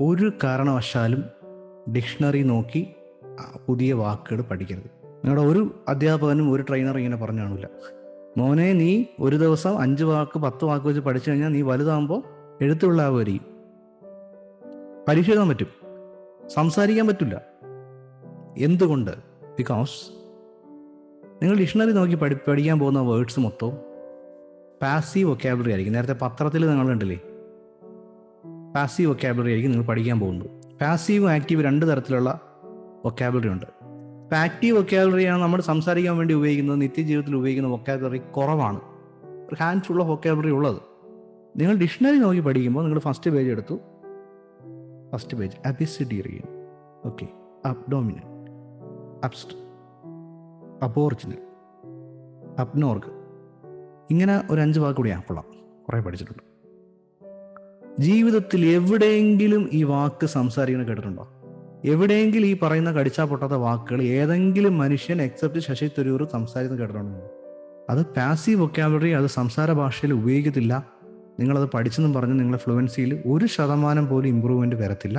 ഒരു കാരണവശാലും ഡിക്ഷണറി നോക്കി പുതിയ വാക്കുകൾ പഠിക്കരുത്. നിങ്ങളുടെ ഒരു അധ്യാപകനും ഒരു ട്രെയിനറും ഇങ്ങനെ പറഞ്ഞു കാണില്ല, മോനെ നീ ഒരു ദിവസം 5 വാക്ക് 10 വാക്ക് വെച്ച് പഠിച്ചു കഴിഞ്ഞാൽ നീ വലുതാകുമ്പോൾ എഴുത്തുള്ള ആവുമായിരിക്കും. പരീക്ഷ എഴുതാൻ പറ്റും, സംസാരിക്കാൻ പറ്റില്ല. എന്തുകൊണ്ട്? ബിക്കോസ് നിങ്ങൾ ഡിക്ഷണറി നോക്കി പഠിക്കാൻ പോകുന്ന വേർഡ്സ് മൊത്തവും പാസീവ് വൊക്കാബുലറി ആയിരിക്കും. നേരത്തെ പത്രത്തിൽ നിങ്ങൾ കണ്ടില്ലേ, പാസീവ് വൊക്കാബുലറി ആയിരിക്കും നിങ്ങൾ പഠിക്കാൻ പോകുന്നത്. പാസീവ് ആക്റ്റീവ് 2 തരത്തിലുള്ള വൊക്കാബുലറി ഉണ്ട്. ഇപ്പം ആക്റ്റീവ് വൊക്കാബുലറിയാണ് നമ്മൾ സംസാരിക്കാൻ വേണ്ടി ഉപയോഗിക്കുന്നത്. നിത്യജീവിതത്തിൽ ഉപയോഗിക്കുന്ന വൊക്കാബുലറി കുറവാണ്, ഒരു ഹാൻഡ് ഫുൾ ഓഫ് വൊക്കാബുലറി ഉള്ളത്. നിങ്ങൾ ഡിക്ഷണറി നോക്കി പഠിക്കുമ്പോൾ നിങ്ങൾ ഫസ്റ്റ് പേജ് എടുത്തു. First page abecedarian, okay, abdominal, അബ്സ്റ്റ്, അബോർജിനൽ, അബ്നോർഗ്, ഇങ്ങനെ ഒരു 5 വാക്ക് കൂടി കൊള്ളാം, കുറേ പഠിച്ചിട്ടുണ്ട്. ജീവിതത്തിൽ എവിടെയെങ്കിലും ഈ വാക്ക് സംസാരിക്കുന്നത് കേട്ടിട്ടുണ്ടോ? എവിടെയെങ്കിലും ഈ പറയുന്ന കടിച്ചാൽ പൊട്ടാത്ത വാക്കുകൾ ഏതെങ്കിലും മനുഷ്യൻ എക്സെപ്റ്റ് ശശി തരൂർ സംസാരിക്കുന്നത് കേട്ടിട്ടുണ്ടോ? അത് പാസീവ് വൊക്കാബുലറി, അത് സംസാര ഭാഷയിൽ ഉപയോഗിക്കത്തില്ല. നിങ്ങളത് പഠിച്ചെന്നും പറഞ്ഞ് നിങ്ങളെ ഫ്ലുവൻസിയിൽ 1% പോലും ഇമ്പ്രൂവ്മെൻറ്റ് വരത്തില്ല.